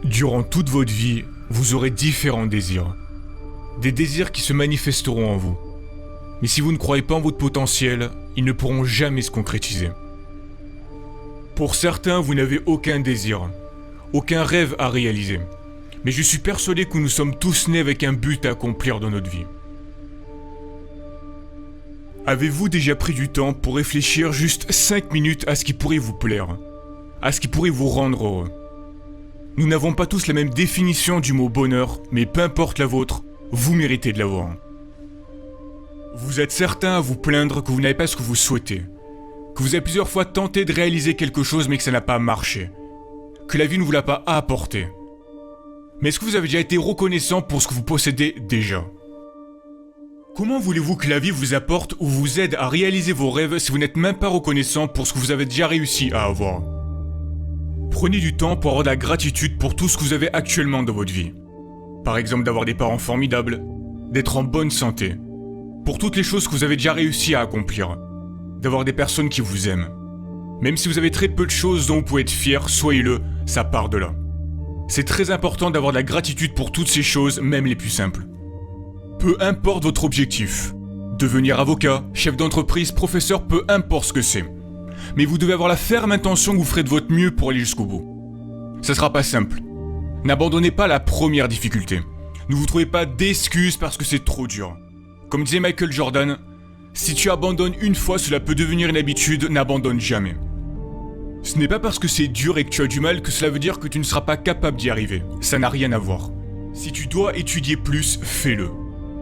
Durant toute votre vie, vous aurez différents désirs. Des désirs qui se manifesteront en vous. Mais si vous ne croyez pas en votre potentiel, ils ne pourront jamais se concrétiser. Pour certains, vous n'avez aucun désir, aucun rêve à réaliser. Mais je suis persuadé que nous sommes tous nés avec un but à accomplir dans notre vie. Avez-vous déjà pris du temps pour réfléchir juste 5 minutes à ce qui pourrait vous plaire, à ce qui pourrait vous rendre heureux? Nous n'avons pas tous la même définition du mot bonheur, mais peu importe la vôtre, vous méritez de l'avoir. Vous êtes certain à vous plaindre que vous n'avez pas ce que vous souhaitez, que vous avez plusieurs fois tenté de réaliser quelque chose mais que ça n'a pas marché, que la vie ne vous l'a pas apporté. Mais est-ce que vous avez déjà été reconnaissant pour ce que vous possédez déjà? Comment voulez-vous que la vie vous apporte ou vous aide à réaliser vos rêves si vous n'êtes même pas reconnaissant pour ce que vous avez déjà réussi à avoir? Prenez du temps pour avoir de la gratitude pour tout ce que vous avez actuellement dans votre vie. Par exemple d'avoir des parents formidables, d'être en bonne santé, pour toutes les choses que vous avez déjà réussi à accomplir, d'avoir des personnes qui vous aiment. Même si vous avez très peu de choses dont vous pouvez être fier, soyez-le, ça part de là. C'est très important d'avoir de la gratitude pour toutes ces choses, même les plus simples. Peu importe votre objectif, devenir avocat, chef d'entreprise, professeur, peu importe ce que c'est. Mais vous devez avoir la ferme intention que vous ferez de votre mieux pour aller jusqu'au bout. Ça sera pas simple. N'abandonnez pas la première difficulté. Ne vous trouvez pas d'excuses parce que c'est trop dur. Comme disait Michael Jordan, si tu abandonnes une fois, cela peut devenir une habitude, n'abandonne jamais. Ce n'est pas parce que c'est dur et que tu as du mal que cela veut dire que tu ne seras pas capable d'y arriver. Ça n'a rien à voir. Si tu dois étudier plus, fais-le.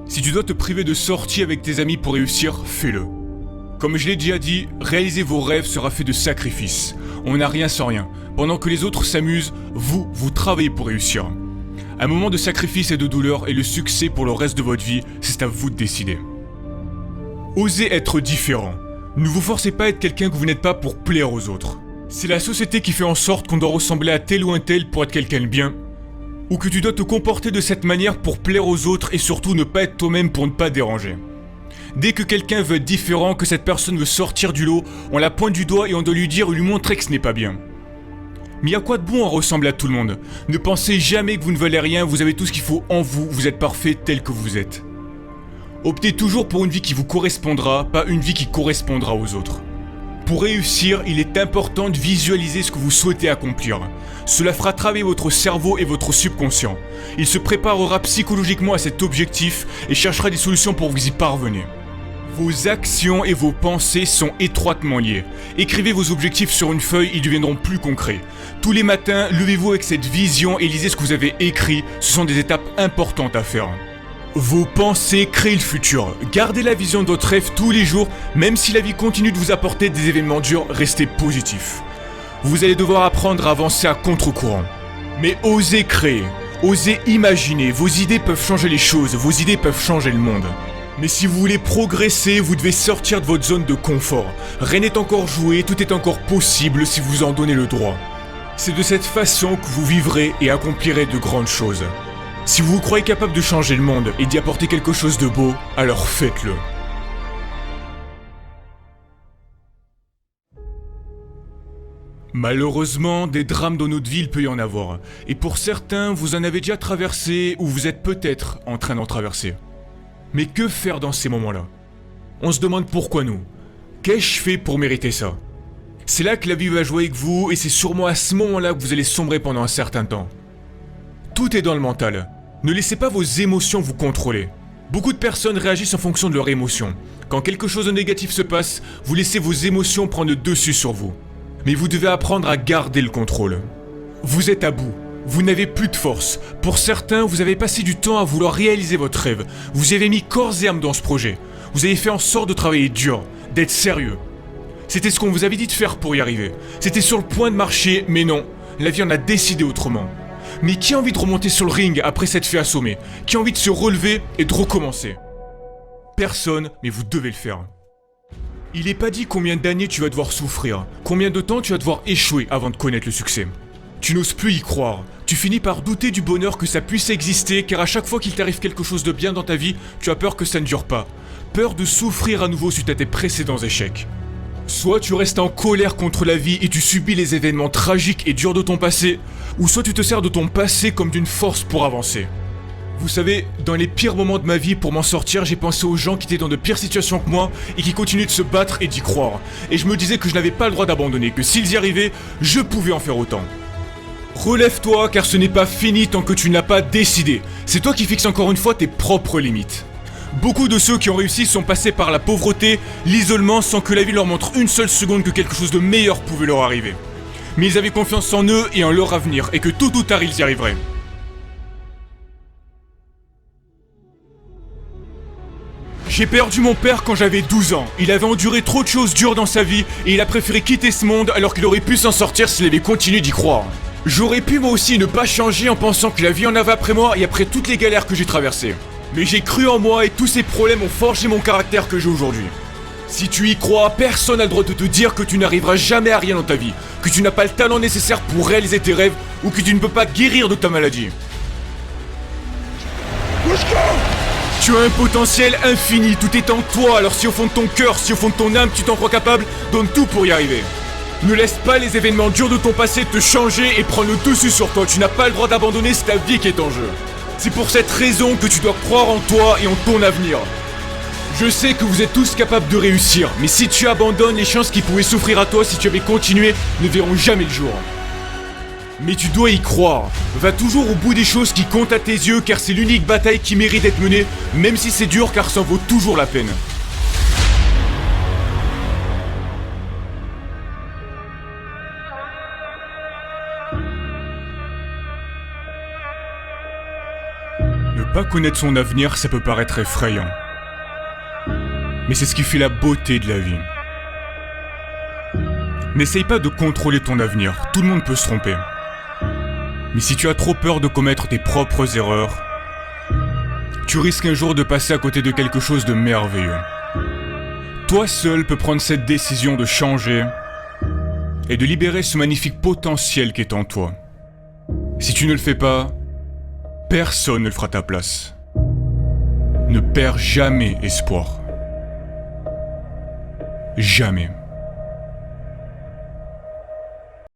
Si tu dois te priver de sorties avec tes amis pour réussir, fais-le. Comme je l'ai déjà dit, réaliser vos rêves sera fait de sacrifices. On n'a rien sans rien. Pendant que les autres s'amusent, vous travaillez pour réussir. Un moment de sacrifice et de douleur et le succès pour le reste de votre vie, c'est à vous de décider. Osez être différent. Ne vous forcez pas à être quelqu'un que vous n'êtes pas pour plaire aux autres. C'est la société qui fait en sorte qu'on doit ressembler à tel ou un tel pour être quelqu'un de bien, ou que tu dois te comporter de cette manière pour plaire aux autres et surtout ne pas être toi-même pour ne pas déranger. Dès que quelqu'un veut être différent, que cette personne veut sortir du lot, on la pointe du doigt et on doit lui dire ou lui montrer que ce n'est pas bien. Mais y a quoi de bon à ressembler à tout le monde? Ne pensez jamais que vous ne valez rien, vous avez tout ce qu'il faut en vous, vous êtes parfait tel que vous êtes. Optez toujours pour une vie qui vous correspondra, pas une vie qui correspondra aux autres. Pour réussir, il est important de visualiser ce que vous souhaitez accomplir. Cela fera travailler votre cerveau et votre subconscient. Il se préparera psychologiquement à cet objectif et cherchera des solutions pour vous y parvenir. Vos actions et vos pensées sont étroitement liées. Écrivez vos objectifs sur une feuille, ils deviendront plus concrets. Tous les matins, levez-vous avec cette vision et lisez ce que vous avez écrit. Ce sont des étapes importantes à faire. Vos pensées créent le futur. Gardez la vision de votre rêve tous les jours, même si la vie continue de vous apporter des événements durs, restez positif. Vous allez devoir apprendre à avancer à contre-courant. Mais osez créer, osez imaginer, vos idées peuvent changer les choses, vos idées peuvent changer le monde. Mais si vous voulez progresser, vous devez sortir de votre zone de confort. Rien n'est encore joué, tout est encore possible si vous en donnez le droit. C'est de cette façon que vous vivrez et accomplirez de grandes choses. Si vous vous croyez capable de changer le monde et d'y apporter quelque chose de beau, alors faites-le. Malheureusement, des drames dans notre vie, il peut y en avoir. Et pour certains, vous en avez déjà traversé ou vous êtes peut-être en train d'en traverser. Mais que faire dans ces moments-là? On se demande pourquoi nous. Qu'ai-je fait pour mériter ça? C'est là que la vie va jouer avec vous et c'est sûrement à ce moment-là que vous allez sombrer pendant un certain temps. Tout est dans le mental. Ne laissez pas vos émotions vous contrôler. Beaucoup de personnes réagissent en fonction de leurs émotions. Quand quelque chose de négatif se passe, vous laissez vos émotions prendre le dessus sur vous. Mais vous devez apprendre à garder le contrôle. Vous êtes à bout. Vous n'avez plus de force. Pour certains, vous avez passé du temps à vouloir réaliser votre rêve. Vous avez mis corps et âme dans ce projet. Vous avez fait en sorte de travailler dur, d'être sérieux. C'était ce qu'on vous avait dit de faire pour y arriver. C'était sur le point de marcher, mais non. La vie en a décidé autrement. Mais qui a envie de remonter sur le ring après s'être fait assommer? Qui a envie de se relever et de recommencer? Personne, mais vous devez le faire. Il n'est pas dit combien d'années tu vas devoir souffrir, combien de temps tu vas devoir échouer avant de connaître le succès. Tu n'oses plus y croire, Tu finis par douter du bonheur que ça puisse exister, car à chaque fois qu'il t'arrive quelque chose de bien dans ta vie, tu as peur que ça ne dure pas. Peur de souffrir à nouveau suite à tes précédents échecs. Soit tu restes en colère contre la vie et tu subis les événements tragiques et durs de ton passé, ou soit tu te sers de ton passé comme d'une force pour avancer. Vous savez, dans les pires moments de ma vie, pour m'en sortir, j'ai pensé aux gens qui étaient dans de pires situations que moi et qui continuaient de se battre et d'y croire. Et je me disais que je n'avais pas le droit d'abandonner, que s'ils y arrivaient, je pouvais en faire autant. Relève-toi, car ce n'est pas fini tant que tu n'as pas décidé. C'est toi qui fixes encore une fois tes propres limites. Beaucoup de ceux qui ont réussi sont passés par la pauvreté, l'isolement, sans que la vie leur montre une seule seconde que quelque chose de meilleur pouvait leur arriver. Mais ils avaient confiance en eux et en leur avenir, et que tôt ou tard ils y arriveraient. J'ai perdu mon père quand j'avais 12 ans. Il avait enduré trop de choses dures dans sa vie et il a préféré quitter ce monde alors qu'il aurait pu s'en sortir s'il avait continué d'y croire. J'aurais pu moi aussi ne pas changer en pensant que la vie en avait après moi et après toutes les galères que j'ai traversées. Mais j'ai cru en moi et tous ces problèmes ont forgé mon caractère que j'ai aujourd'hui. Si tu y crois, personne n'a le droit de te dire que tu n'arriveras jamais à rien dans ta vie, que tu n'as pas le talent nécessaire pour réaliser tes rêves ou que tu ne peux pas guérir de ta maladie. Tu as un potentiel infini, tout est en toi, alors si au fond de ton cœur, si au fond de ton âme tu t'en crois capable, donne tout pour y arriver. Ne laisse pas les événements durs de ton passé te changer et prendre le dessus sur toi, tu n'as pas le droit d'abandonner, c'est ta vie qui est en jeu. C'est pour cette raison que tu dois croire en toi et en ton avenir. Je sais que vous êtes tous capables de réussir, mais si tu abandonnes, les chances qui pouvaient s'offrir à toi si tu avais continué ne verront jamais le jour. Mais tu dois y croire. Va toujours au bout des choses qui comptent à tes yeux car c'est l'unique bataille qui mérite d'être menée, même si c'est dur car ça en vaut toujours la peine. Ne pas connaître son avenir, ça peut paraître effrayant. Mais c'est ce qui fait la beauté de la vie. N'essaye pas de contrôler ton avenir, tout le monde peut se tromper. Mais si tu as trop peur de commettre tes propres erreurs, tu risques un jour de passer à côté de quelque chose de merveilleux. Toi seul peux prendre cette décision de changer et de libérer ce magnifique potentiel qui est en toi. Si tu ne le fais pas, personne ne le fera à ta place. Ne perds jamais espoir. Jamais.